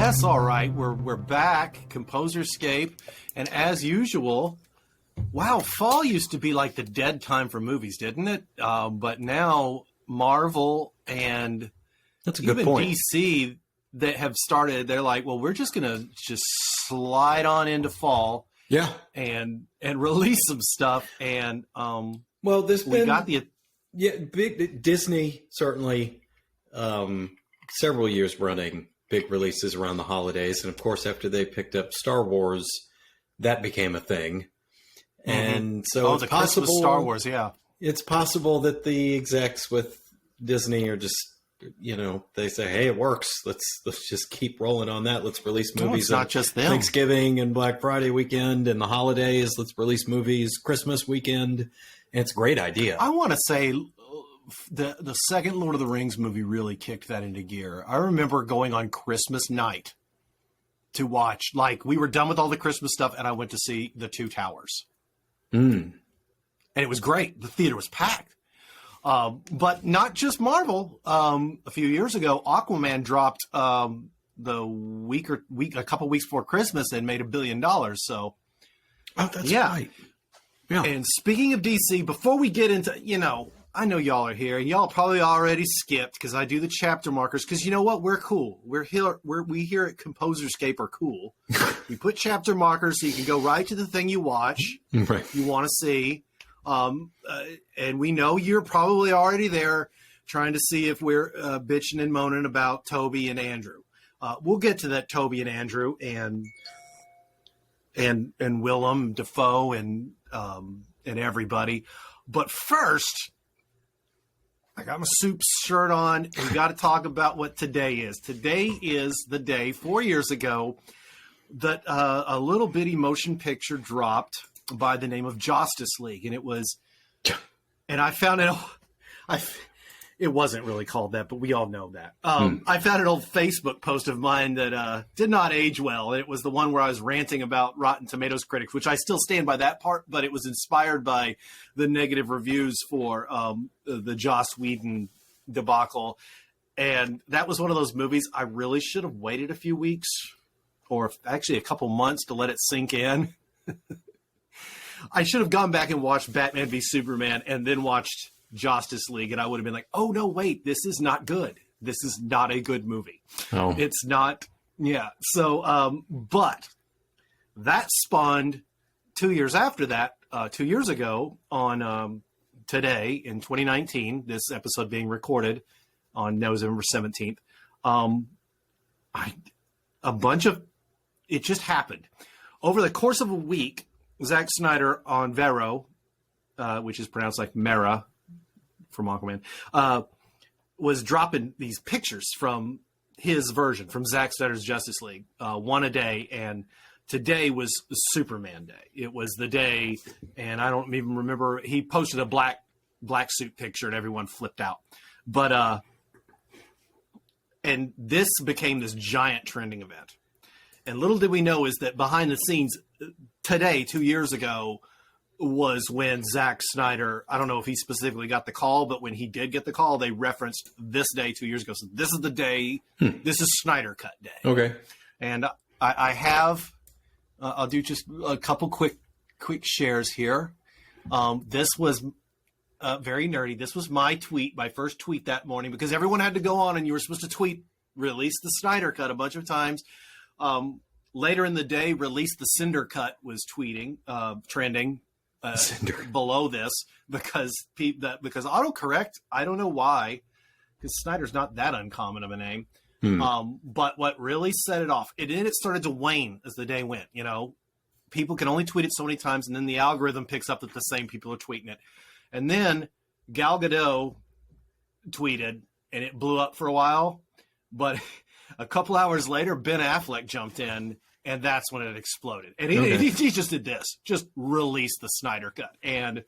Yes, all right. We're back, ComposersCAPE, and as usual, wow, fall used to be like the dead time for movies, didn't it? But now Marvel and that's a good even point. DC that have started, they're like, well, we're just gonna just slide on into fall, Yeah, and release some stuff. And well, we got the big Disney certainly several years running big releases around the holidays, and of course after they picked up Star Wars, that became a thing. And so it's the possible Christmas Star Wars, yeah. It's possible that the execs with Disney are just, they say, hey, it works. Let's just keep rolling on that. Let's release movies. It's not just them. Thanksgiving and Black Friday weekend and the holidays. Let's release movies Christmas weekend. And it's a great idea. I want to say the second Lord of the Rings movie really kicked that into gear. I remember going on Christmas night to watch, like, we were done with all the Christmas stuff, and I went to see The Two Towers. And it was great. The theater was packed. But not just Marvel. A few years ago, Aquaman dropped a couple weeks before Christmas and made $1 billion. So, that's right. Yeah. And speaking of DC, before we get into, I know y'all are here, and y'all probably already skipped because I do the chapter markers. Because you know what? We're cool. We here at ComposersCAPE are cool. We put chapter markers so you can go right to the thing you watch, right. you want to see. And we know you're probably already there trying to see if we're bitching and moaning about Tobey and Andrew. We'll get to that Tobey and Andrew and Willem Dafoe and everybody. But first, I got my soup shirt on. We got to talk about what today is. Today is the day 4 years ago that a little bitty motion picture dropped by the name of Justice League. And it was, and I found it, it wasn't really called that, but we all know that. I found an old Facebook post of mine that did not age well. It was the one where I was ranting about Rotten Tomatoes critics, which I still stand by that part, but it was inspired by the negative reviews for the Joss Whedon debacle. And that was one of those movies I really should have waited a few weeks or actually a couple months to let it sink in. I should have gone back and watched Batman v Superman and then watched Justice League, and I would have been like, oh, no, wait, this is not good. This is not a good movie. Oh. It's not. Yeah. So, but that spawned 2 years after that, 2 years ago on today in 2019, this episode being recorded on November 17th. It just happened. Over the course of a week, Zack Snyder on Vero, which is pronounced like Mera from Aquaman, was dropping these pictures from his version, from Zack Snyder's Justice League, one a day. And today was Superman Day. It was the day, and I don't even remember, he posted a black suit picture and everyone flipped out. But, and this became this giant trending event. And little did we know is that behind the scenes today, 2 years ago, was when Zack Snyder, I don't know if he specifically got the call, but when he did get the call, they referenced this day 2 years ago. So this is the day, this is Snyder Cut Day. Okay. And I have, I'll do just a couple quick shares here. This was very nerdy. This was my tweet, my first tweet that morning, because everyone had to go on and you were supposed to tweet, release the Snyder Cut a bunch of times. Later in the day, Release the Cinder Cut was tweeting, trending below this because autocorrect, I don't know why, because Snyder's not that uncommon of a name. But what really set it off, and then it started to wane as the day went. People can only tweet it so many times, and then the algorithm picks up that the same people are tweeting it. And then Gal Gadot tweeted, and it blew up for a while, but a couple hours later, Ben Affleck jumped in, and that's when it exploded. And he just did this, just release the Snyder Cut. And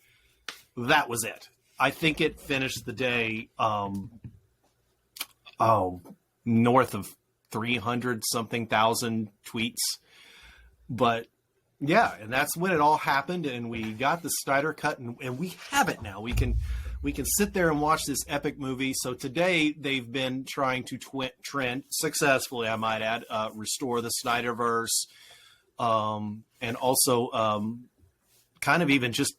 that was it. I think it finished the day, north of 300-something thousand tweets. But, yeah, and that's when it all happened, and we got the Snyder Cut, and we have it now. We we can sit there and watch this epic movie. So today they've been trying to trend successfully, I might add, restore the Snyderverse, and also kind of even just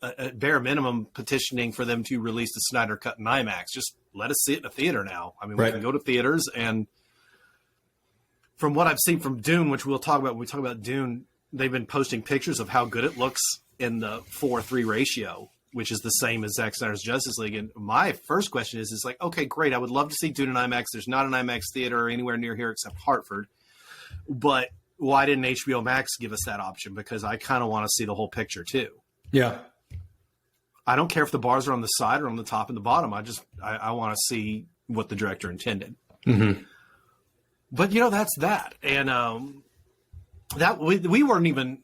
at bare minimum petitioning for them to release the Snyder Cut in IMAX. Just let us see it in a theater now. I mean, we can go to theaters, and from what I've seen from Dune, which we'll talk about when we talk about Dune, they've been posting pictures of how good it looks in the 4:3 ratio, which is the same as Zack Snyder's Justice League. And my first question is like, okay, great. I would love to see Dune in IMAX. There's not an IMAX theater anywhere near here except Hartford. But why didn't HBO Max give us that option? Because I kind of want to see the whole picture too. Yeah. I don't care if the bars are on the side or on the top and the bottom. I want to see what the director intended. Mm-hmm. But that's that. And that we weren't even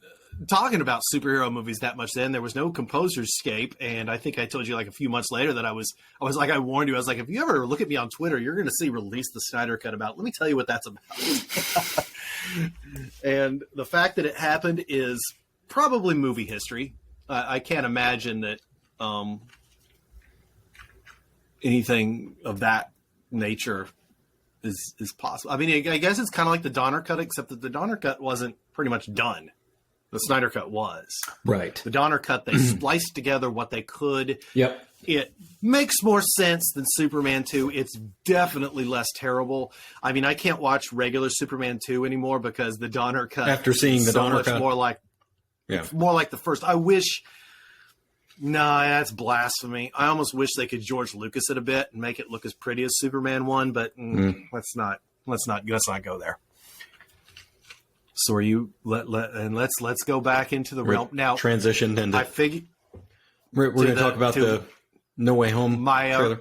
talking about superhero movies that much then. There was no ComposersCAPE, and I think I told you like a few months later that I was like, I warned you, I was like, if you ever look at me on Twitter, you're going to see Release the Snyder Cut about. Let me tell you what that's about. And the fact that it happened is probably movie history. I can't imagine that anything of that nature is possible. I mean, I guess it's kind of like the Donner Cut, except that the Donner Cut wasn't pretty much done. The Snyder Cut was. Right. The Donner Cut, they spliced together what they could. Yep. It makes more sense than Superman 2. It's definitely less terrible. I mean, I can't watch regular Superman 2 anymore because the Donner Cut, after seeing the Donner Cut, more like the first. I wish. No, that's blasphemy. I almost wish they could George Lucas it a bit and make it look as pretty as Superman 1, but let's not go there. So are you let's go back into the realm now. Transition into. I figure we're going to talk about the No Way Home. My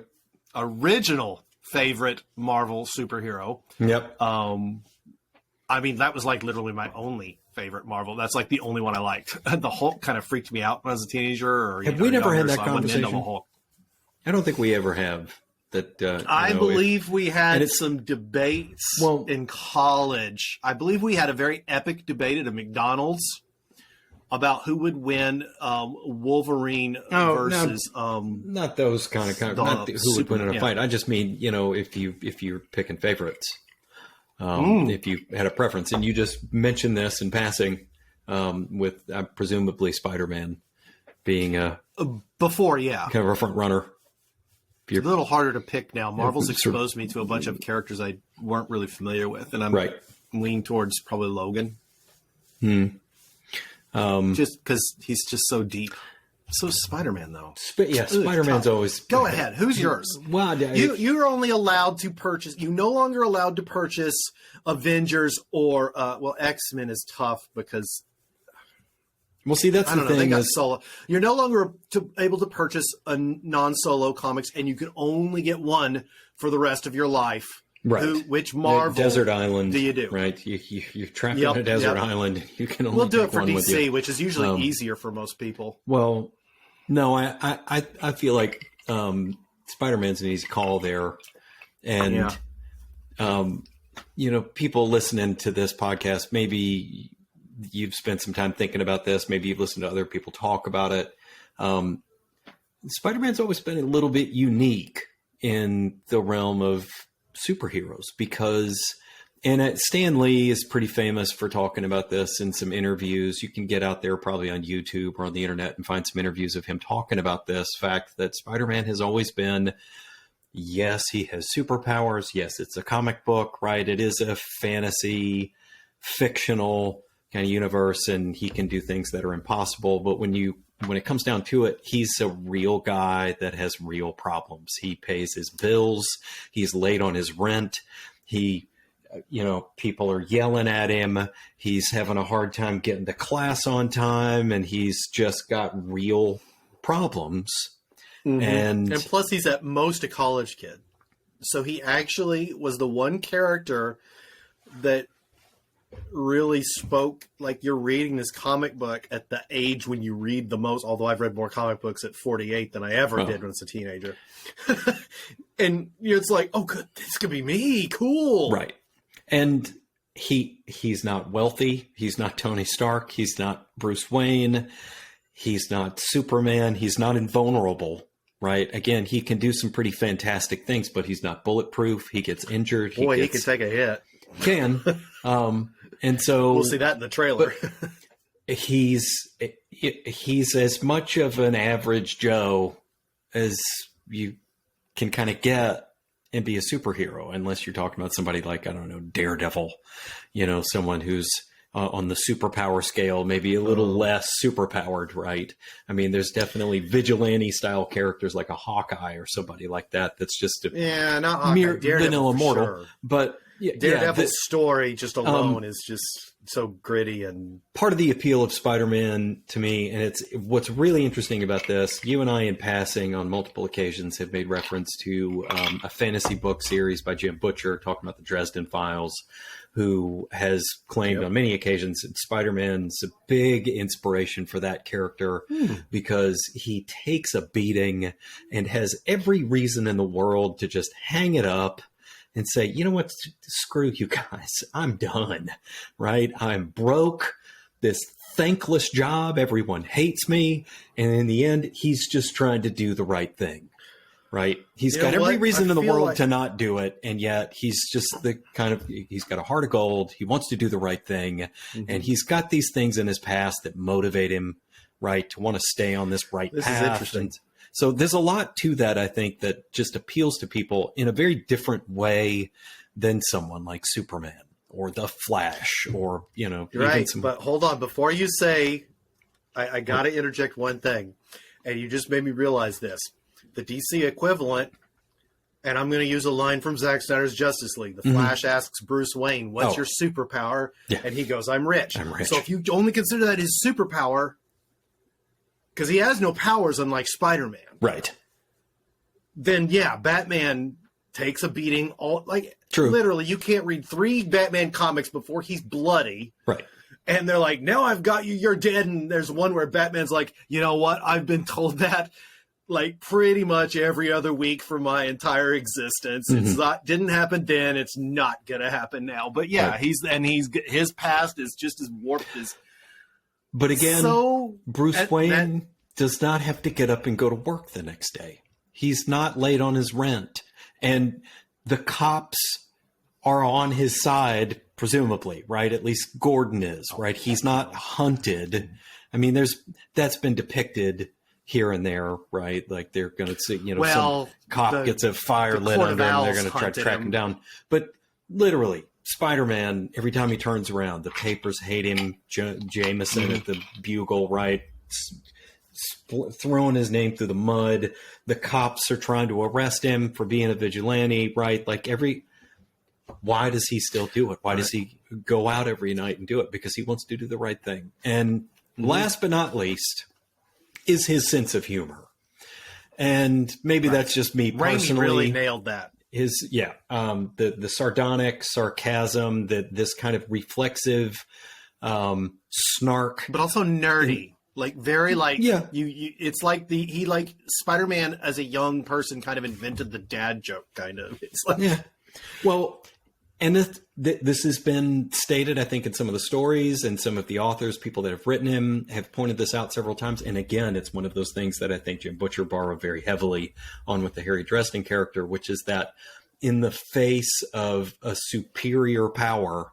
original favorite Marvel superhero. Yep. I mean, that was like literally my only favorite Marvel. That's like the only one I liked. The Hulk kind of freaked me out when I was a teenager. Or have we never had that so conversation? I don't think we ever have. That I believe we had some debates in college. I believe we had a very epic debate at a McDonald's about who would win Wolverine versus not those kind of who would win in a fight. I just mean, if you're picking favorites. If you had a preference, and you just mentioned this in passing, with presumably Spider-Man being before, kind of a front runner. It's a little harder to pick now. Marvel's exposed me to a bunch of characters I weren't really familiar with, and I'm leaning towards probably Logan. Just because he's just so deep. So Spider-Man, though. Spider-Man's always... Go ahead. Who's yours? Well, you're only allowed to purchase... You're no longer allowed to purchase Avengers or... X-Men is tough because... Well, see, that's the thing. They got solo. You're no longer able to purchase a non-solo comics, and you can only get one for the rest of your life. Right. Which Marvel Desert Island do you do? Right. You're trapped on a desert island. You can only We'll do it for one DC, which is usually easier for most people. Well, no, I feel like Spider-Man's an easy call there. And, people listening to this podcast, maybe you've spent some time thinking about this. Maybe you've listened to other people talk about it. Spider-Man's always been a little bit unique in the realm of superheroes because, and Stan Lee is pretty famous for talking about this in some interviews. You can get out there probably on YouTube or on the internet and find some interviews of him talking about this fact that Spider-Man has always been, yes, he has superpowers. Yes, it's a comic book, right? It is a fantasy, fictional kind of universe, and he can do things that are impossible. But when it comes down to it, he's a real guy that has real problems. He pays his bills. He's late on his rent. People are yelling at him. He's having a hard time getting to class on time, and he's just got real problems. Mm-hmm. And plus he's at most a college kid. So he actually was the one character that really spoke like you're reading this comic book at the age when you read the most, although I've read more comic books at 48 than I ever did when I was a teenager. And it's like, oh, good, this could be me. Cool. Right. And he's not wealthy. He's not Tony Stark. He's not Bruce Wayne. He's not Superman. He's not invulnerable. right? Again, he can do some pretty fantastic things, but he's not bulletproof. He gets injured. He can take a hit. Can. And so we'll see that in the trailer. he's as much of an average Joe as you can kind of get and be a superhero, unless you're talking about somebody like, I don't know, Daredevil, someone who's on the superpower scale, maybe a little less superpowered, right? I mean, there's definitely vigilante style characters like a Hawkeye or somebody like that. That's just a not Hawkeye, mere vanilla mortal. Sure. But Daredevil's story just alone is just so gritty. And part of the appeal of Spider-Man to me, and it's what's really interesting about this, you and I in passing on multiple occasions have made reference to a fantasy book series by Jim Butcher talking about the Dresden Files, who has claimed on many occasions that Spider-Man's a big inspiration for that character because he takes a beating and has every reason in the world to just hang it up and say, you know what, screw you guys, I'm done, right? I'm broke, this thankless job, everyone hates me, and in the end, he's just trying to do the right thing, right? He's got every reason in the world to not do it, and yet he's just he's got a heart of gold, he wants to do the right thing, and he's got these things in his past that motivate him, right, to want to stay on this right path. This is interesting. So there's a lot to that, I think, that just appeals to people in a very different way than someone like Superman or the Flash or, You're right, but hold on. Before you say, I got to interject one thing, and you just made me realize this. The DC equivalent, and I'm going to use a line from Zack Snyder's Justice League. The Flash asks Bruce Wayne, what's your superpower? Yeah. And he goes, I'm rich. So if you only consider that his superpower, because he has no powers unlike Spider-Man. Right. Then, Batman takes a beating. True. Literally, you can't read 3 Batman comics before he's bloody. Right. And they're like, now I've got you, you're dead. And there's one where Batman's like, you know what? I've been told that like pretty much every other week for my entire existence. It's didn't happen then. It's not going to happen now. But his past is just as warped as. But again, Bruce Wayne does not have to get up and go to work the next day. He's not late on his rent. And the cops are on his side, presumably, right? At least Gordon is, right? He's not hunted. I mean, that's been depicted here and there, right? Like they're going to see, some cop gets a fire lit under him, they're going to try to track him down. But literally, Spider-Man, every time he turns around, the papers hate him. Jameson at the Bugle, right? Throwing his name through the mud. The cops are trying to arrest him for being a vigilante, right? Like why does he still do it? Why does he go out every night and do it? Because he wants to do the right thing. And last but not least is his sense of humor. And maybe that's just me personally. Raimi really nailed that. The sardonic sarcasm, this kind of reflexive snark, but also nerdy, it's like Spider-Man as a young person kind of invented the dad joke, kind of. It's like well, and this has been stated, I think, in some of the stories, and some of the authors, people that have written him, have pointed this out several times. And again, it's one of those things that I think Jim Butcher borrowed very heavily on with the Harry Dresden character, which is that in the face of a superior power,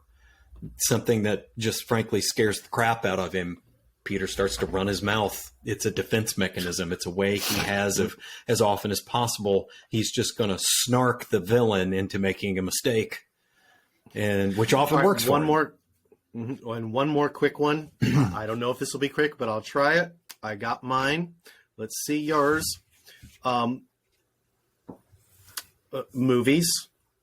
something that just frankly scares the crap out of him, Peter starts to run his mouth. It's a defense mechanism. It's a way he has of, as often as possible, he's just going to snark the villain into making a mistake. And which often works for him. One more quick one. I don't know if this will be quick, but I'll try it. I got mine. Let's see yours. Movies,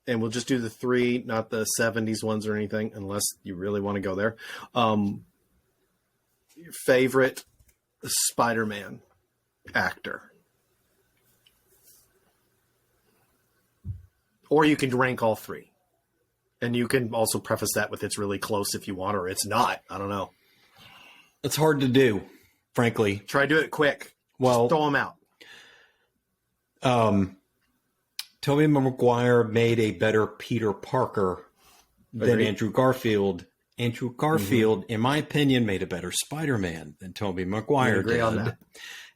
and we'll just do the 3, not the 70s ones or anything, unless you really want to go there. Your favorite Spider-Man actor. Or you can rank all 3. And you can also preface that with it's really close if you want, or it's not. I don't know. It's hard to do, frankly. Try to do it quick. Well, just throw them out. Tobey Maguire made a better Peter Parker than Andrew Garfield. Andrew Garfield, in my opinion, made a better Spider-Man than Tobey Maguire did. On that.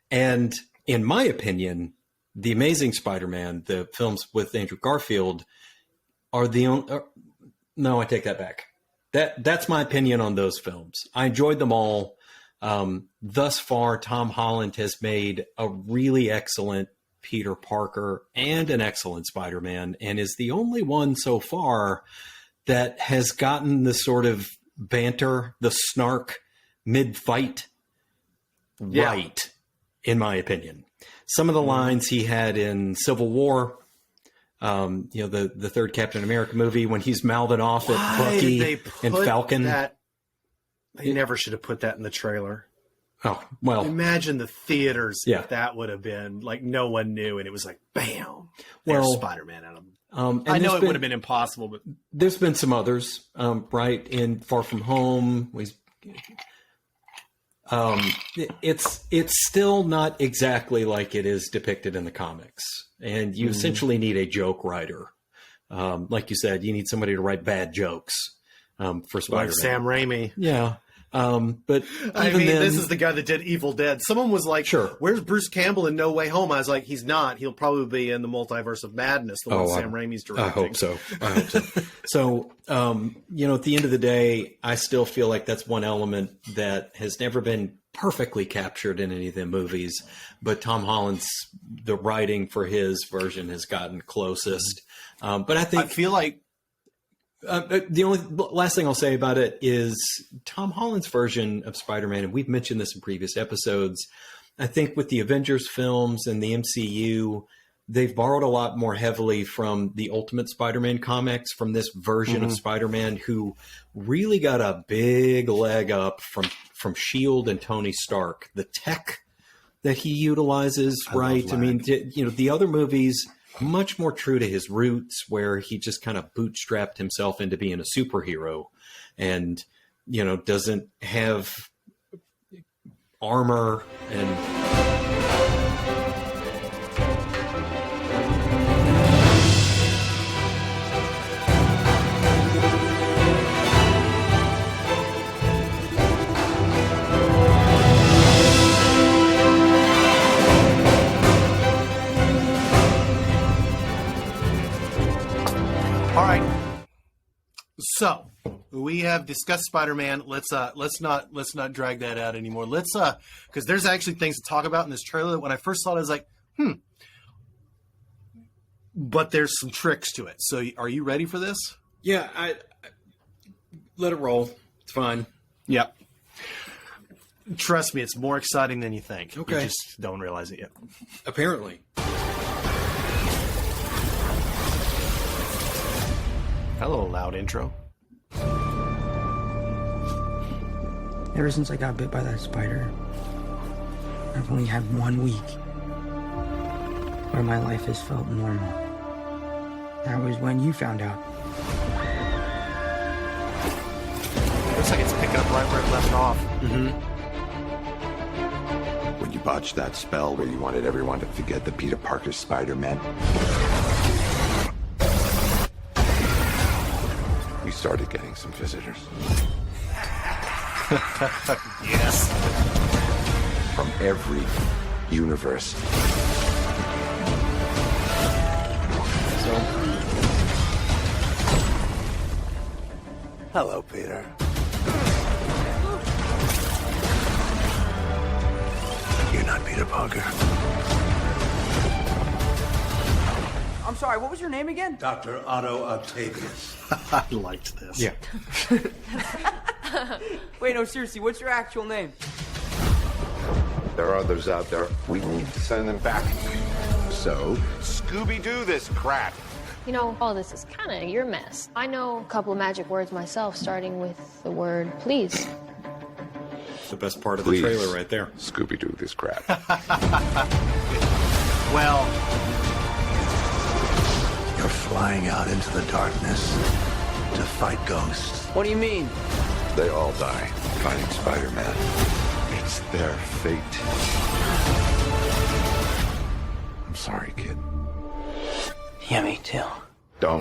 And in my opinion, The Amazing Spider-Man, the films with Andrew Garfield, are the only... No, I take that back. That's my opinion on those films. I enjoyed them all. Thus far, Tom Holland has made a really excellent Peter Parker and an excellent Spider-Man, and is the only one so far that has gotten the sort of banter, the snark mid-fight right, in my opinion. Some of the lines he had in Civil War, the third Captain America movie, when he's mouthing off at Bucky and Falcon. They never should have put that in the trailer. Oh, well. Imagine the theaters if that would have been like no one knew, and it was like, bam, there's Spider-Man out of them. I know it would have been impossible, but there's been some others, right? In Far From Home, it's still not exactly like it is depicted in the comics, and you essentially need a joke writer. Like you said, you need somebody to write bad jokes for Spider-Man. Like Sam Raimi. Yeah. But I mean, this is the guy that did Evil Dead. Someone was like, sure, where's Bruce Campbell in No Way Home? I was like, he's not. He'll probably be in the Multiverse of Madness, the one Sam Raimi's directing. I hope so. So, at the end of the day, I still feel like that's one element that has never been perfectly captured in any of the movies, but Tom Holland's, the writing for his version has gotten closest. But I feel like the only last thing I'll say about it is Tom Holland's version of Spider-Man, and we've mentioned this in previous episodes, I think with the Avengers films and the MCU, they've borrowed a lot more heavily from the Ultimate Spider-Man comics, from this version of Spider-Man, who really got a big leg up from S.H.I.E.L.D. and Tony Stark. The tech that he utilizes, right? I mean, the other movies, much more true to his roots, where he just kind of bootstrapped himself into being a superhero and, doesn't have armor and... All right. So we have discussed Spider-Man. Let's not drag that out anymore. Because there's actually things to talk about in this trailer that when I first saw it, I was like, But there's some tricks to it. So are you ready for this? Yeah, I let it roll. It's fine. Yep. Trust me, it's more exciting than you think. Okay. You just don't realize it yet. Apparently. Hello, loud intro. Ever since I got bit by that spider, I've only had 1 week where my life has felt normal. That was when you found out. Looks like it's picking up right where it left off. When you botched that spell where you wanted everyone to forget that Peter Parker's Spider-Man, we started getting some visitors. Yes. From every universe. Hello, Peter. You're not Peter Parker. I'm sorry, what was your name again? Dr. Otto Octavius. I liked this. Yeah. Wait, no, seriously, what's your actual name? There are others out there. We need to send them back. So, Scooby-Doo this crap. You know, all this is kind of your mess. I know a couple of magic words myself, starting with the word please. The best part of the Please, trailer right there. Scooby-Doo this crap. Well, You're flying out into the darkness to fight ghosts. What do you mean? They all die fighting Spider-Man. It's their fate. I'm sorry, kid. Yeah, me too. Don't.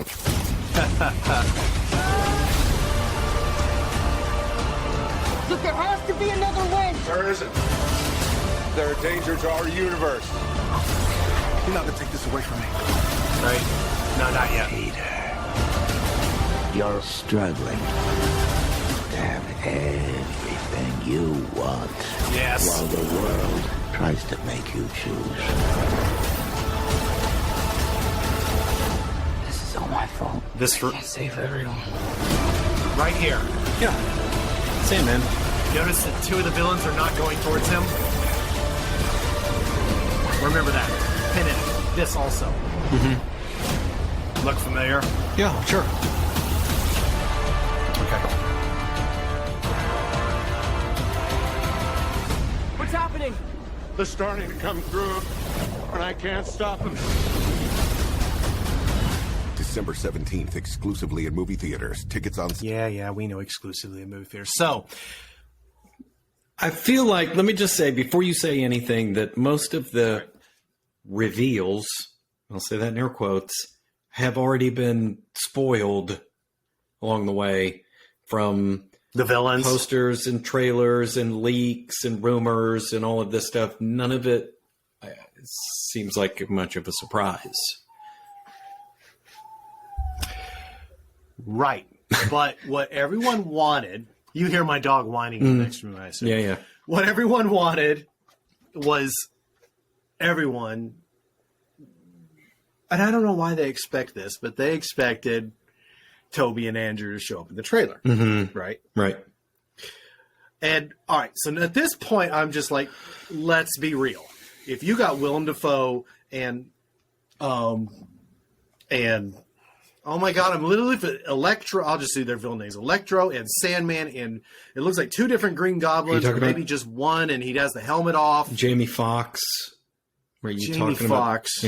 Look, there has to be another way! There isn't. They're a danger to our universe. You're not gonna take this away from me. Right? No, not yet. Peter, you're struggling to have everything you want. Yes. While the world tries to make you choose. This is all my fault. This I can't save everyone. right here. Yeah. Sandman. Notice that two of the villains are not going towards him. Remember that. Pin it. This also. Look familiar? Yeah, sure. Okay. What's happening? They're starting to come through, and I can't stop them. December 17th, exclusively in movie theaters. Tickets on... Yeah, we know exclusively in movie theaters. So, I feel like, let me just say, before you say anything, that most of the reveals, I'll say that in air quotes, have already been spoiled along the way from the villains. posters and trailers and leaks and rumors and all of this stuff. None of it seems like much of a surprise. Right. But what everyone wanted, you hear my dog whining in the next room, I assume. Yeah. What everyone wanted was everyone, and I don't know why they expect this, but they expected Tobey and Andrew to show up in the trailer. Right? Right. And all right, so at this point, I'm just like, let's be real. If you got Willem Dafoe and oh my God, I'm literally Electro. I'll just see their villain names: Electro and Sandman, and it looks like two different Green Goblins, or maybe just one, and he has the helmet off. Jamie Foxx. Jamie Foxx.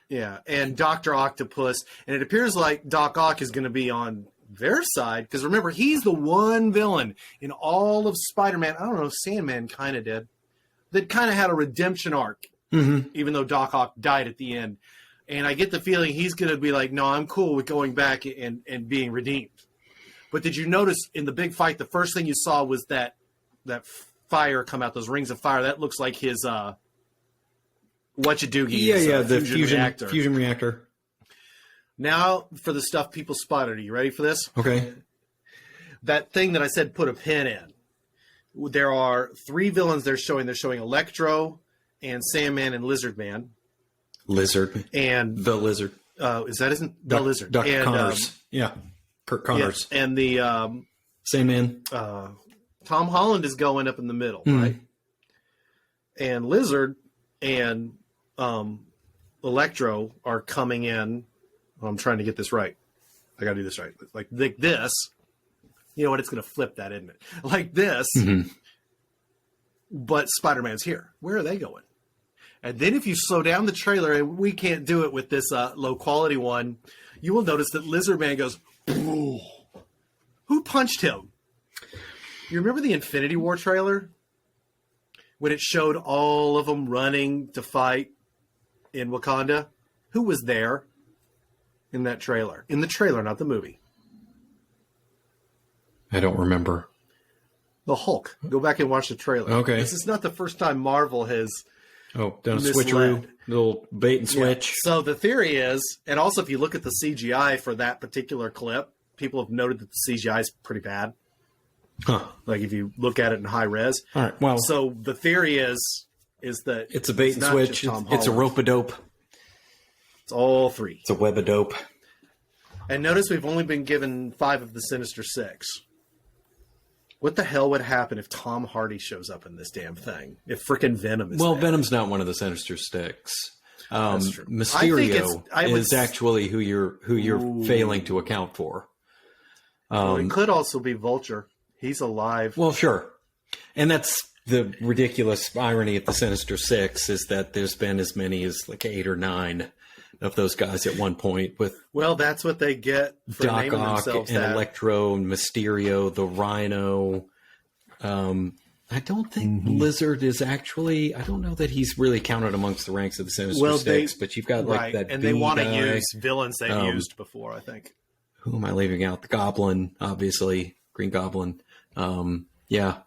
Yeah, and Dr. Octopus, and it appears like Doc Ock is going to be on their side, because remember, he's the one villain in all of Spider-Man. I don't know, Sandman kind of did. That kind of had a redemption arc, even though Doc Ock died at the end. And I get the feeling he's going to be like, no, I'm cool with going back and being redeemed. But did you notice in the big fight, the first thing you saw was that fire come out, those rings of fire? That looks like his whatcha-doogie. The fusion reactor. Now for the stuff people spotted. Are you ready for this? Okay. That thing that I said put a pin in. There are three villains they're showing. They're showing Electro and Sandman and Lizard Man. Lizard. And the Lizard. Isn't the Lizard. Dr. And, Connors. Kirk Connors. Yeah, and the Sandman. Tom Holland is going up in the middle, right? And Lizard and Electro are coming in. I'm trying to get this right. I got to do this right. Like this. You know what? It's going to flip that, isn't it? Like this. But Spider-Man's here. Where are they going? And then if you slow down the trailer, and we can't do it with this low quality one, you will notice that Lizard Man goes, "Ooh." Who punched him? You remember the Infinity War trailer? When it showed all of them running to fight in Wakanda? Who was there in that trailer? In the trailer, not the movie. I don't remember. The Hulk. Go back and watch the trailer. Okay. This is not the first time Marvel has... done a switcheroo. Little bait and switch. Yeah. So the theory is, and also if you look at the CGI for that particular clip, people have noted that the CGI is pretty bad. Like if you look at it in high res. All right. Well, so the theory is that it's a bait and switch. It's a rope-a-dope. It's all three. It's a web-a-dope. And notice we've only been given 5 of the Sinister Six. What the hell would happen if Tom Hardy shows up in this damn thing? If frickin' Venom is there? Venom's not one of the Sinister Six. That's true. Mysterio is actually who you're failing to account for. It could also be Vulture. He's alive. Well, sure. And that's the ridiculous irony of the Sinister Six, is that there's been as many as like 8 or 9 of those guys at one point, with that's what they get for Doc naming Ock themselves and that. Electro and Mysterio, the Rhino. I don't think Lizard is actually. I don't know that he's really counted amongst the ranks of the Sinister Six. But you've got like that, and B they want to guy. use villains they've used before. I think. Who am I leaving out? The Goblin, obviously, Green Goblin. Yeah.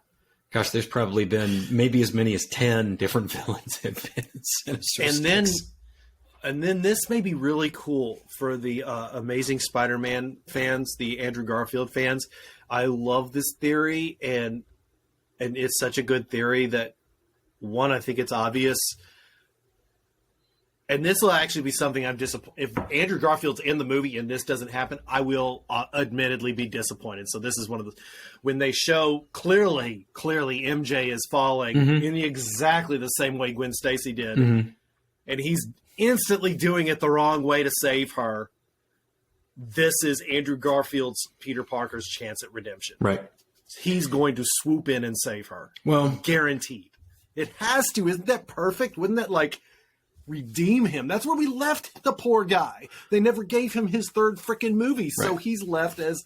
Gosh, there's probably been maybe as many as 10 different villains have been Sinister Six. And then And then this may be really cool for the Amazing Spider-Man fans, the Andrew Garfield fans. I love this theory, and it's such a good theory that, one, I think it's obvious. And this will actually be something I'm disappointed. If Andrew Garfield's in the movie and this doesn't happen, I will admittedly be disappointed. So this is one of the, when they show clearly MJ is falling in exactly the same way Gwen Stacy did, and he's instantly doing it the wrong way to save her. This is Andrew Garfield's Peter Parker's chance at redemption. Right. He's going to swoop in and save her. Well, guaranteed. It has to. Isn't that perfect? Wouldn't that redeem him? That's where we left the poor guy. They never gave him his third freaking movie, so he's left as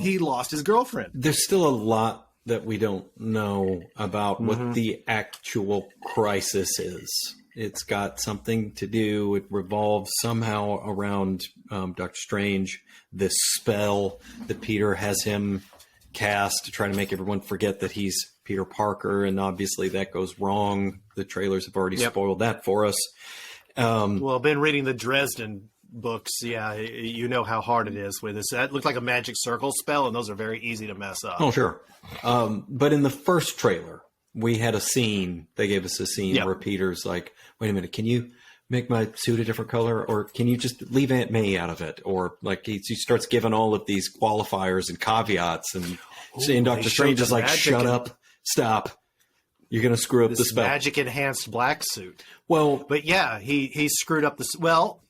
he lost his girlfriend. There's still a lot that we don't know about what the actual crisis is. It's got something to do. It revolves somehow around Doctor Strange, this spell that Peter has him cast to try to make everyone forget that he's Peter Parker, and obviously that goes wrong. The trailers have already spoiled that for us. Well, I've been reading the Dresden books. Yeah, you know how hard it is with this. That looked like a magic circle spell, and those are very easy to mess up. Oh, sure. But in the first trailer, we had a scene. They gave us a scene where Peter's like, wait a minute, can you make my suit a different color? Or can you just leave Aunt May out of it? Or he starts giving all of these qualifiers and caveats. And Dr. Strange is like, shut up, stop. You're going to screw up the spell. Magic enhanced black suit. Well, but yeah, he screwed up the, well,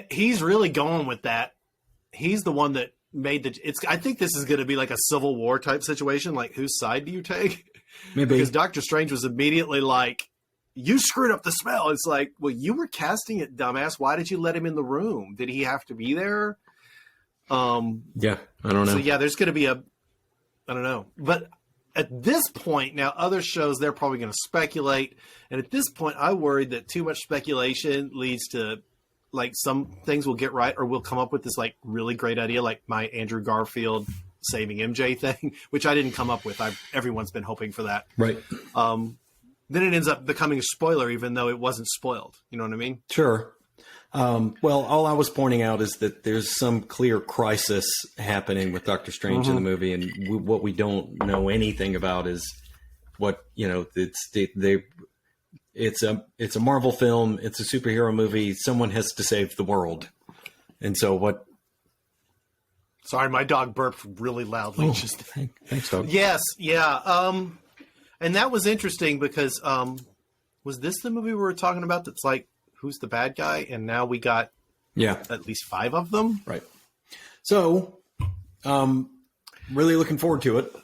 he's really going with that. He's the one that made I think this is going to be like a Civil War type situation. Like, whose side do you take? Maybe. Because Doctor Strange was immediately like, you screwed up the spell. It's like, well, you were casting it, dumbass. Why did you let him in the room? Did he have to be there? Yeah, I don't know. So yeah, there's going to be I don't know. But at this point, now other shows, they're probably going to speculate. And at this point, I worried that too much speculation leads to, some things will get right, or we'll come up with this really great idea, like my Andrew Garfield saving MJ thing, which I didn't come up with. Everyone's been hoping for that. Right. Then it ends up becoming a spoiler, even though it wasn't spoiled. You know what I mean? Sure. Well, all I was pointing out is that there's some clear crisis happening with Doctor Strange in the movie, and what we don't know anything about is what, it's a Marvel film, it's a superhero movie, someone has to save the world. And so what? Sorry, my dog burped really loudly. Thanks, dog. Yes, yeah. And that was interesting because was this the movie we were talking about that's like, who's the bad guy? And now we got at least 5 of them. Right. So, really looking forward to it.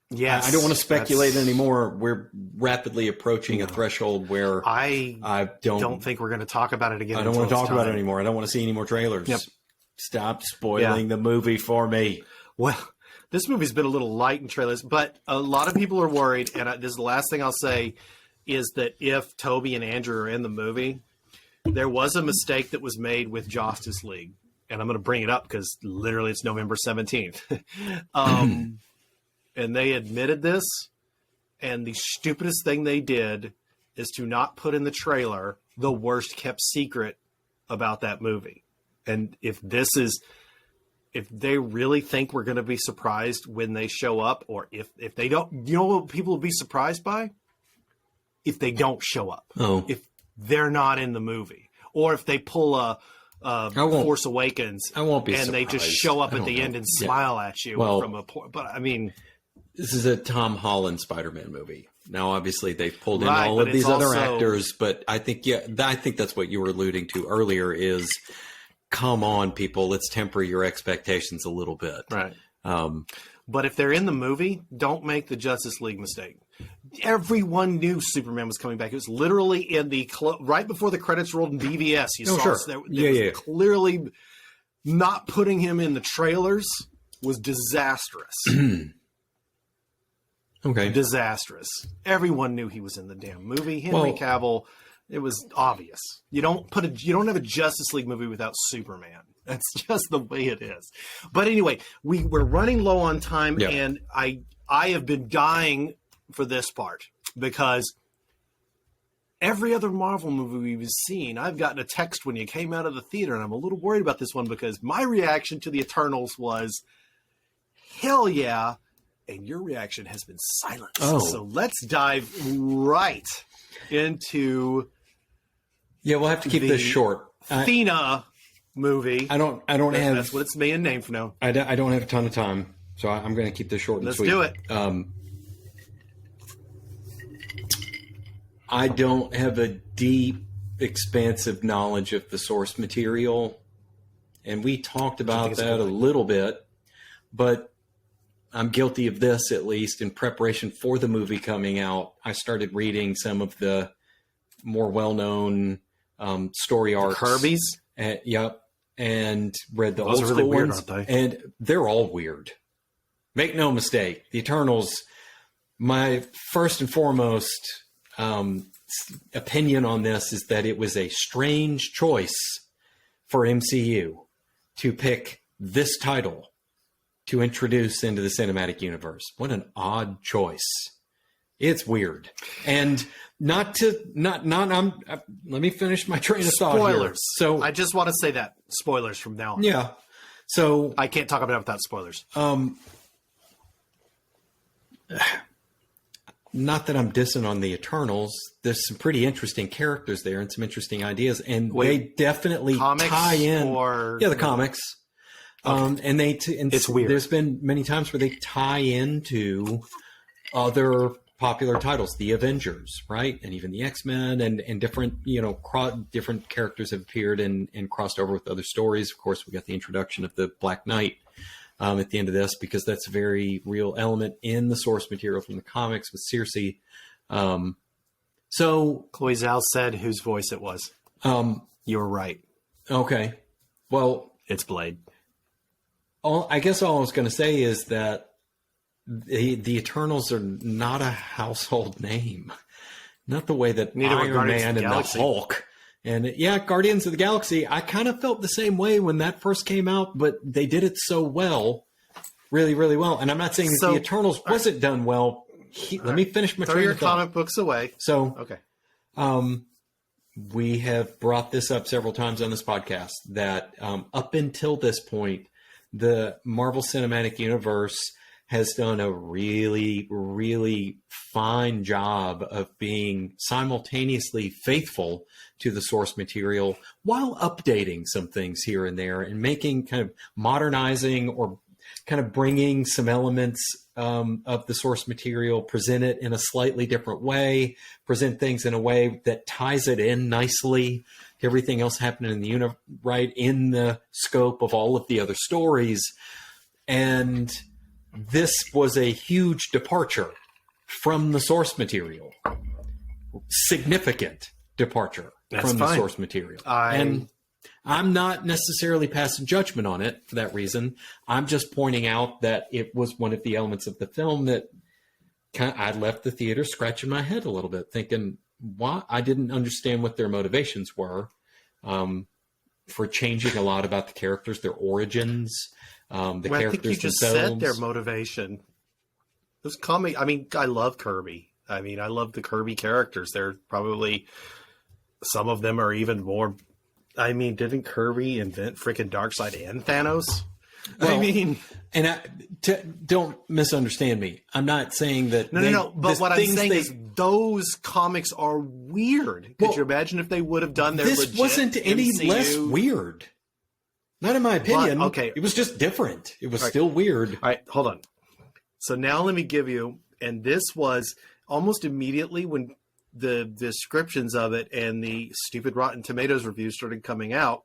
Yes. I don't want to speculate anymore. We're rapidly approaching a threshold where I don't think we're going to talk about it again. I don't want to talk about it anymore. I don't want to see any more trailers. Yep. Stop spoiling the movie for me. Well, this movie's been a little light in trailers, but a lot of people are worried, and this is the last thing I'll say, is that if Tobey and Andrew are in the movie, there was a mistake that was made with Justice League, and I'm going to bring it up because literally it's November 17th. And they admitted this, and the stupidest thing they did is to not put in the trailer the worst kept secret about that movie. And if they really think we're going to be surprised when they show up, or if they don't, you know what people will be surprised by? If they don't show up. Oh. If they're not in the movie, or if they pull a Force Awakens, I won't be and surprised. they just show up at the end and smile at you from a point. But I mean, this is a Tom Holland Spider-Man movie. Now, obviously, they've pulled in all of these other actors, but I think that's what you were alluding to earlier is, come on, people, let's temper your expectations a little bit. Right. But if they're in the movie, don't make the Justice League mistake. Everyone knew Superman was coming back. It was literally in the right before the credits rolled in BVS. You saw clearly not putting him in the trailers was disastrous. Okay. Disastrous. Everyone knew he was in the damn movie. Henry Cavill, it was obvious. You don't have a Justice League movie without Superman. That's just the way it is. But anyway, we're running low on time, and I have been dying for this part because every other Marvel movie we've seen, I've gotten a text when you came out of the theater, and I'm a little worried about this one because my reaction to the Eternals was, hell yeah, and your reaction has been silenced. Oh. So let's dive right into We'll have to keep this short. Athena movie. I don't have. That's what its main name for now. I don't have a ton of time, so I'm going to keep this short and sweet. Let's do it. I don't have a deep, expansive knowledge of the source material, and we talked about that a little bit, but I'm guilty of this, at least. In preparation for the movie coming out, I started reading some of the more well-known story arcs. Kirby's? Yep. And read the Those old are really school weird, ones, aren't they? and they're all weird. Make no mistake, the Eternals, my first and foremost opinion on this is that it was a strange choice for MCU to pick this title to introduce into the cinematic universe. What an odd choice. It's weird. And let me finish my train of thought here. Spoilers. So I just want to say that. Spoilers from now on. yeah. So I can't talk about it without spoilers. Not that I'm dissing on the Eternals. There's some pretty interesting characters there and some interesting ideas, and they definitely tie in. The comics. Okay. And it's weird. There's been many times where they tie into other popular titles, the Avengers, right, and even the X-Men, and different different characters have appeared and crossed over with other stories. Of course, we got the introduction of the Black Knight. At the end of this, because that's a very real element in the source material from the comics with Circe. So Chloe Zhao said whose voice it was. You were right. Okay. Well, it's Blade. I guess all I was going to say is that the Eternals are not a household name. Not the way that Iron Man and the Hulk. And Guardians of the Galaxy, I kind of felt the same way when that first came out, but they did it so well, really, really well. And I'm not saying that the Eternals wasn't done well. Let me finish my train of thought. Throw your comic books away. So, okay. We have brought this up several times on this podcast that up until this point, the Marvel Cinematic Universe has done a really, really fine job of being simultaneously faithful to the source material while updating some things here and there and making kind of modernizing or kind of bringing some elements of the source material, present it in a slightly different way, present things in a way that ties it in nicely to everything else happening in the universe, right, in the scope of all of the other stories. And this was a huge departure from the source material. Significant departure from the source material. And I'm not necessarily passing judgment on it for that reason. I'm just pointing out that it was one of the elements of the film that I left the theater scratching my head a little bit, thinking, why? I didn't understand what their motivations were for changing a lot about the characters, their origins. Characters I think you just themselves. said their motivation. Those comic. I mean, I love Kirby. I mean, I love the Kirby characters. They're probably some of them are even more. I mean, didn't Kirby invent freaking Darkseid and Thanos? Well, I mean, and don't misunderstand me. I'm not saying that. No. But what I'm saying is those comics are weird. Could you imagine if they would have done their? This wasn't any MCU? less weird. Not in my opinion. But, okay. It was just different. It was still weird. All right, hold on. So now let me give you, and this was almost immediately when the descriptions of it and the stupid Rotten Tomatoes reviews started coming out.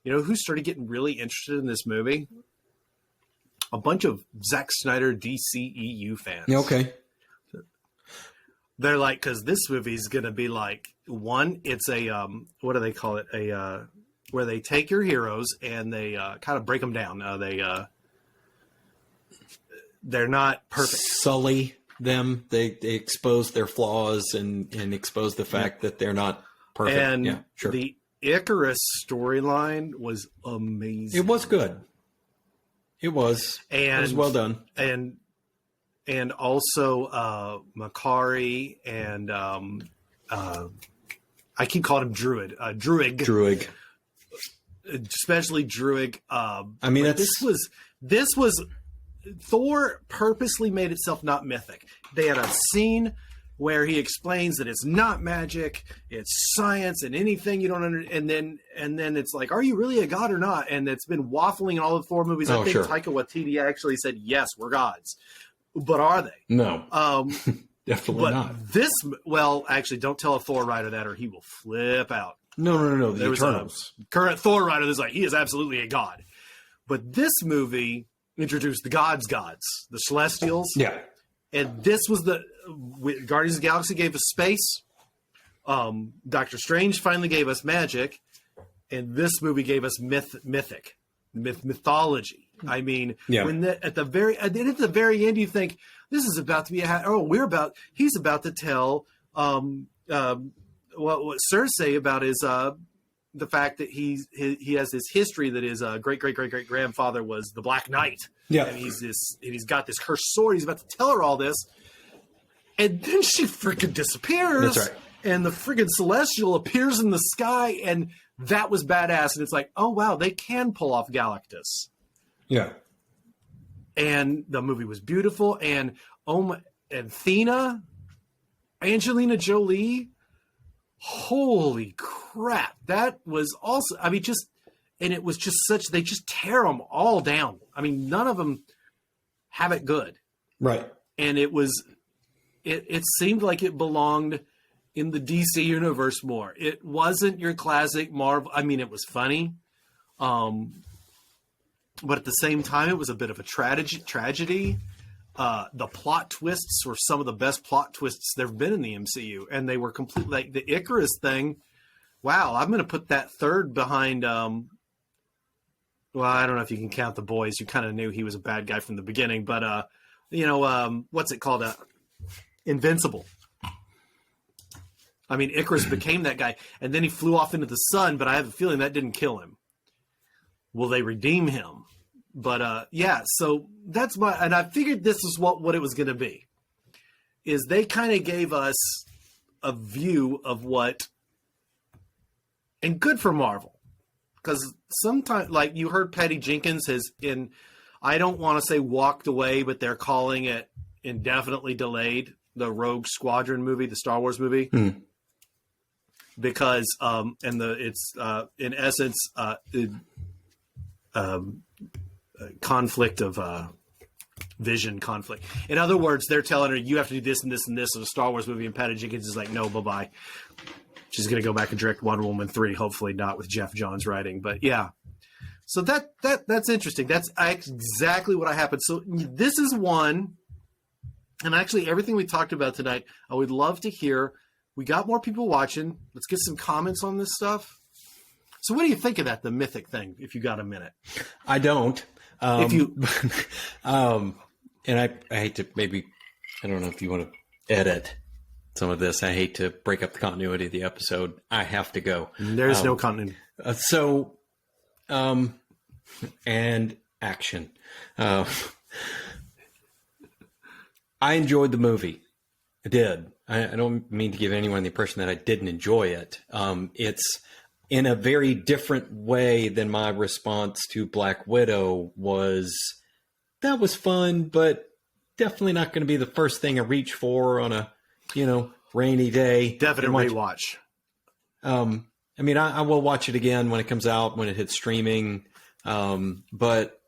You know who started getting really interested in this movie? A bunch of Zack Snyder DCEU fans. Okay. They're like, because this movie is going to be like, one, it's a, what do they call it? Where they take your heroes and they kind of break them down. They're not perfect. Sully them. They expose their flaws and expose the fact that they're not perfect. And the Icarus storyline was amazing. It was good. It was. And it was well done. And also Makari and I keep calling him Druid. Druig. Especially Druig. I mean, this was Thor purposely made itself not mythic. They had a scene where he explains that it's not magic, it's science, and anything you don't understand. And then it's like, are you really a god or not? And it's been waffling in all the Thor movies. I think sure. Taika Waititi actually said, yes, we're gods. But are they? No. Definitely but not. Actually, don't tell a Thor writer that or he will flip out. No. There was a current Thor writer that's like, he is absolutely a god. But this movie introduced the gods, the Celestials. Yeah. And this was Guardians of the Galaxy gave us space. Doctor Strange finally gave us magic. And this movie gave us mythology. I mean, when at the very end, you think this is about to be he's about to tell what Cersei about his the fact that he has this history that his great grandfather was the Black Knight. Yeah, and he's got this cursed sword. He's about to tell her all this, and then she freaking disappears. That's right. And the friggin' Celestial appears in the sky, and that was badass. And it's like, oh wow, they can pull off Galactus. Yeah. And the movie was beautiful, and Athena, Angelina Jolie. Holy crap! That was also. I mean, it was just such. They just tear them all down. I mean, none of them have it good, right? And it was. It seemed like it belonged in the DC universe more. It wasn't your classic Marvel. I mean, it was funny, but at the same time, it was a bit of a tragedy. The plot twists were some of the best plot twists there have been in the MCU, and they were completely like the Icarus thing. Wow, I'm going to put that third behind. Well, I don't know if you can count the boys. You kind of knew he was a bad guy from the beginning, but what's it called? Invincible. I mean, Icarus became that guy, and then he flew off into the sun. But I have a feeling that didn't kill him. Will they redeem him? But so that's and I figured this is what it was going to be. Is they kind of gave us a view of what, and good for Marvel, because sometimes, like you heard Patty Jenkins I don't want to say walked away, but they're calling it indefinitely delayed, the Rogue Squadron movie, the Star Wars movie, because it's in essence conflict of vision conflict. In other words, they're telling her you have to do this and this and this in a Star Wars movie, and Patty Jenkins is like, no, bye-bye. She's going to go back and direct Wonder Woman 3, hopefully not with Jeff Johns writing. But yeah, so that's interesting. That's exactly what happened. So this is one, and actually everything we talked about tonight, I would love to hear. We got more people watching. Let's get some comments on this stuff. So what do you think of that, the mythic thing, if you got a minute? I don't. If you, and I hate to I don't know if you want to edit some of this. I hate to break up the continuity of the episode. I have to go. There's no continuity. And action. I enjoyed the movie. I did. I don't mean to give anyone the impression that I didn't enjoy it. It's in a very different way than my response to Black Widow was. That was fun, but definitely not going to be the first thing I reach for on a, rainy day. Definite rewatch. I mean, I will watch it again when it comes out, when it hits streaming. But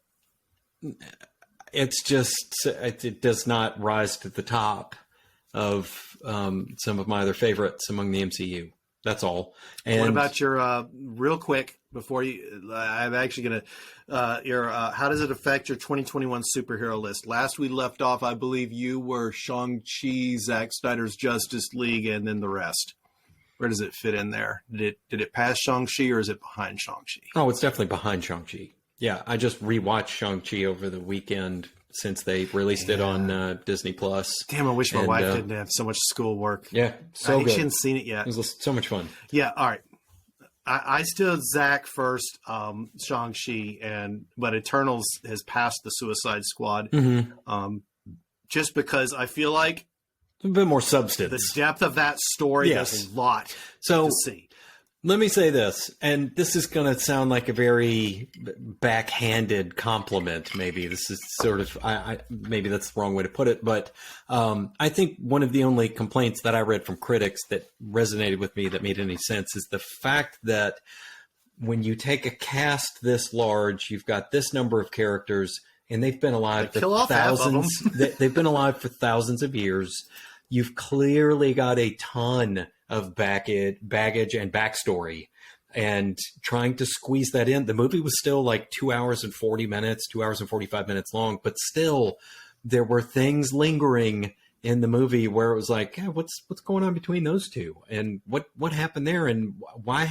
it's just, it does not rise to the top of some of my other favorites among the MCU. That's all. And what about your real quick before you? I'm actually going to how does it affect your 2021 superhero list? Last we left off, I believe you were Shang-Chi, Zack Snyder's Justice League, and then the rest. Where does it fit in there? Did it pass Shang-Chi or is it behind Shang-Chi? Oh, it's definitely behind Shang-Chi. Yeah, I just rewatched Shang-Chi over the weekend since they released it on Disney Plus. Damn, I wish my wife didn't have so much schoolwork. Yeah, so good. She hadn't seen it yet. It was so much fun. Yeah, all right. I still Zach first, Shang-Chi, but Eternals has passed the Suicide Squad. Mm-hmm. Just because I feel like a bit more substance. The depth of that story Yes. has a lot So to see. let me say this, and this is going to sound like a very backhanded compliment. Maybe this is sort of, maybe that's the wrong way to put it, but I think one of the only complaints that I read from critics that resonated with me that made any sense is the fact that when you take a cast this large, you've got this number of characters, and they've been alive They kill for off half of them. thousands. They've been alive for thousands of years. You've clearly got a ton of baggage and backstory, and trying to squeeze that in. The movie was still like 2 hours and 40 minutes, 2 hours and 45 minutes long, but still there were things lingering in the movie where it was like, yeah, what's going on between those two, and what happened there, and why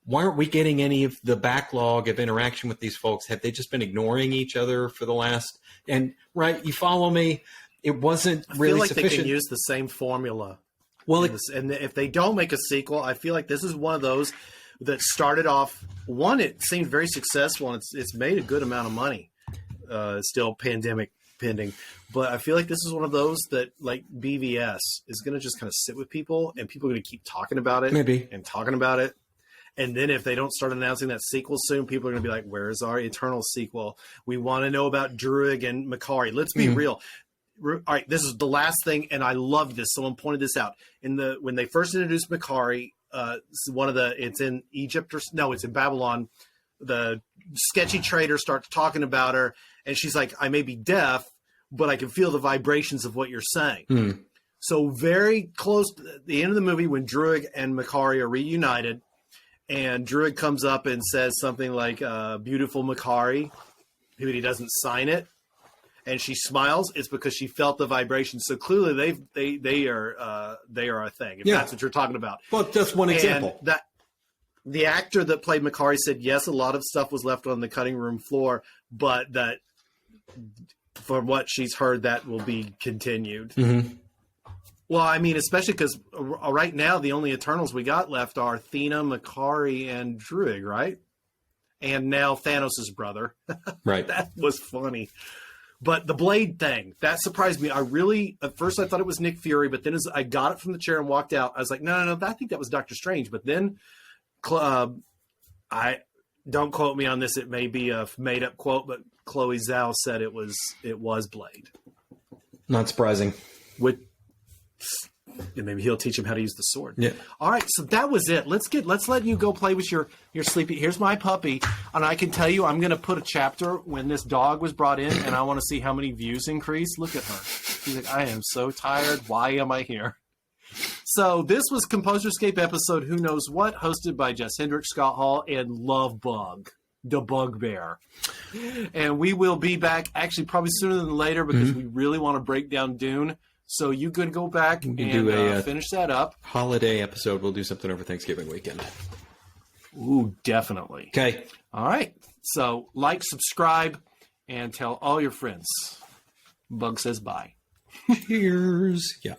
aren't we getting any of the backlog of interaction with these folks? Have they just been ignoring each other for the last, and right, you follow me? It wasn't really I feel like sufficient. they can use the same formula. Well, And if they don't make a sequel, I feel like this is one of those that started off. One, it seemed very successful, and it's made a good amount of money. Still pandemic pending, but I feel like this is one of those that, like BVS, is going to just kind of sit with people, and people are going to keep talking about it, Maybe. and talking about it. And then if they don't start announcing that sequel soon, people are going to be like, "Where's our Eternal sequel? We want to know about Druig and Makari." Let's be real. All right, this is the last thing, and I love this. Someone pointed this out when they first introduced Makari. It's in Egypt it's in Babylon. The sketchy trader starts talking about her, and she's like, "I may be deaf, but I can feel the vibrations of what you're saying." So very close to the end of the movie, when Druig and Makari are reunited, and Druig comes up and says something like, "Beautiful Makari," but he doesn't sign it. And she smiles. It's because she felt the vibration. So clearly, they are a thing. If that's what you're talking about. Well, just one example. And that the actor that played Makari said, yes, a lot of stuff was left on the cutting room floor, but that from what she's heard, that will be continued. Well, I mean, especially because right now the only Eternals we got left are Athena, Makari, and Druig, right? And now Thanos' brother. Right. That was funny. But the Blade thing, that surprised me. At first I thought it was Nick Fury, but then as I got it from the chair and walked out, I was like, no, I think that was Doctor Strange. But then, I don't quote me on this. It may be a made up quote, but Chloe Zhao said it was Blade. Not surprising. And maybe he'll teach him how to use the sword. Yeah. All right, so that was it. Let's let you go play with your sleepy. Here's my puppy, and I can tell you, I'm going to put a chapter when this dog was brought in, and I want to see how many views increase. Look at her. She's like, I am so tired. Why am I here? So this was ComposersCAPE episode Who Knows What, hosted by Jess Hendricks, Scott Hall, and Love Bug, the Bugbear. And we will be back actually probably sooner than later because we really want to break down Dune. So you could go back and finish that up. Holiday episode. We'll do something over Thanksgiving weekend. Ooh, definitely. Okay. All right. So like, subscribe, and tell all your friends. Bug says bye. Cheers. Yeah.